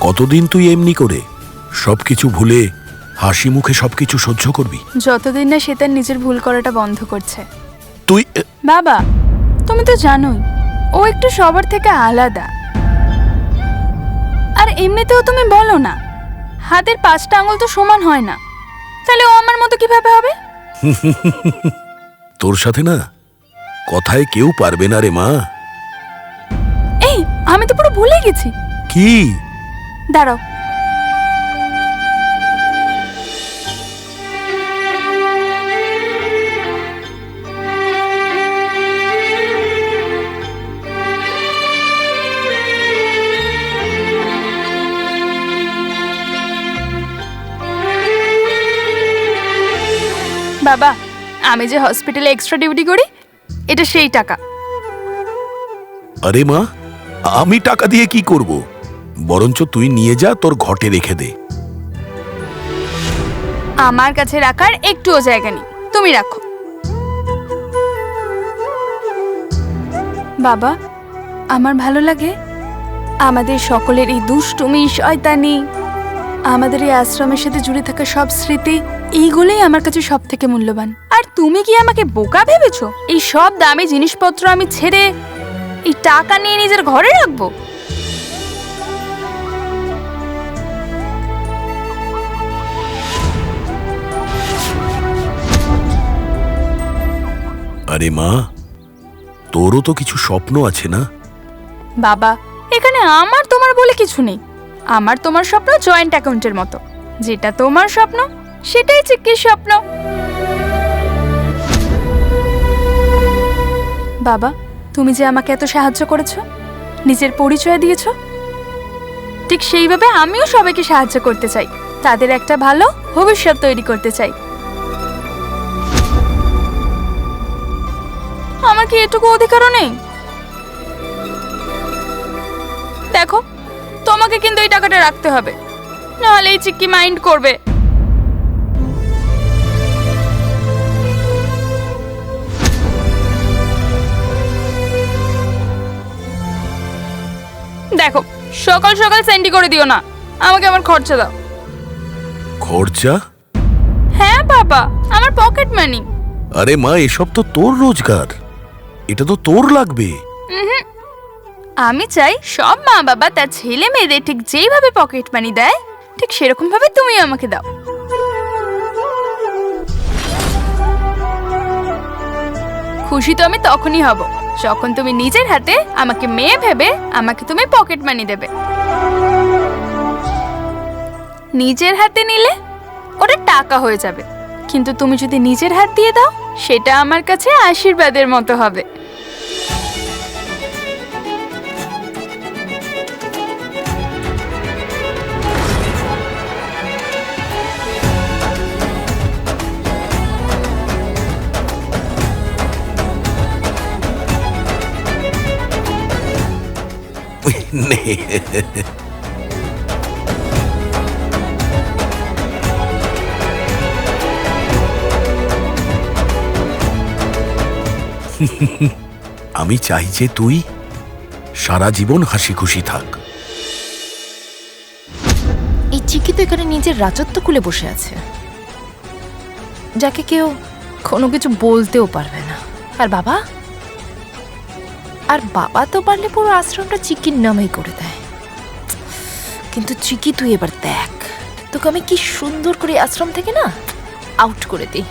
কতদিন তুই এমনি করে সবকিছু ভুলে হাসি মুখে সবকিছু সহ্য করবি? যতদিন না সে তার নিজের ভুল করাটা বন্ধ করছে। তুই বাবা, তুমি তো জানোই ও একটু সবার থেকে আলাদা। আর এমনিতেও তুমি বলো না হাতের 5টা আঙুল তো সমান হয় না, তাহলে ও আমার মতো কিভাবে হবে? তোর সাথে না কথায় কেউ পারবে না রে মা। এই, আমি তো পুরো ভুলে গেছি। কি? দাঁড়াও, বাবা আমি যে হসপিটালে এক্সট্রা ডিউটি করি এটা সেই টাকা। আরে মা, আমি টাকা দিয়ে কি করব? বরঞ্চ তুই নিয়ে যা, তোর ঘটে রেখে দে। আমার কাছে রাখার একটুও জায়গা নেই, তুমি রাখো। বাবা, আমার ভালো লাগে আমাদের সকলের এই দুষ্টুমি, শয়তানি, আমাদের এই আশ্রমের সাথে জুড়ে থাকা সব স্মৃতি, এইগুলোই আমার কাছে সব থেকে মূল্যবান। আর তুমি কি আমাকে বোকা ভেবেছো? এই সব দামি জিনিসপত্র আমি ছেড়ে এই টাকা নিয়ে নিজের ঘরে রাখবো? আরে মা, তোরও তো কিছু স্বপ্ন আছে না? বাবা, এখানে আমার তোমার বলে কিছু নেই। আমার তোমার স্বপ্ন জয়েন্ট অ্যাকাউন্টের মতো, যেটা তোমার স্বপ্ন সেটাই চিক্কির স্বপ্ন। বাবা, তুমি যে আমাকে এত সাহায্য করেছো, নিজের পরিচয় দিয়েছো, ঠিক সেইভাবে আমিও সবাইকে সাহায্য করতে চাই, তাদের একটা ভালো ভবিষ্যৎ তৈরি করতে চাই। আমার কি এটুকু অধিকারও নেই? দেখো, তোমাকে কিন্তু এই টাকাটা রাখতে হবে, নাহলে এই চিক্কি মাইন্ড করবে। দেখো, সকাল সকাল সেন্ডি করে দিও না, আমাকে আমার খরচা দাও। খরচা? হ্যাঁ বাবা, আমার পকেট মানি। আরে মা, এসব তো তোর রোজগার, এটা তো তোর লাগবে। আমি চাই সব মা বাবা তার ছেলে মেয়েদের ঠিক যেইভাবে পকেট মানি দেয়, ঠিক সেরকম ভাবে তুমি আমাকে দাও। খুশি তো আমি তখনই হব যখন তুমি নিজের হাতে আমাকে মেয়ে ভেবে আমাকে তুমি পকেট মানি দেবে। নিজের হাতে নিলে ওটা টাকা হয়ে যাবে, কিন্তু তুমি যদি নিজের হাত দিয়ে দাও সেটা আমার কাছে আশীর্বাদের মতো হবে। নে। আমি চাই যে তুই সারা জীবন হাসি খুশি থাক। এই চিকি তো এখানে নিজের রাজত্ব খুলে বসে আছে, যাকে কেউ কোনো কিছু বলতেও পারবে না। আর বাবা তো পারলে পুরো আশ্রমটা চিকির নামেই করে দেয়। কিন্তু চিকি, তুই এবার দেখ, তোকে আমি কি সুন্দর করে আশ্রম থেকে না আউট করে দিই।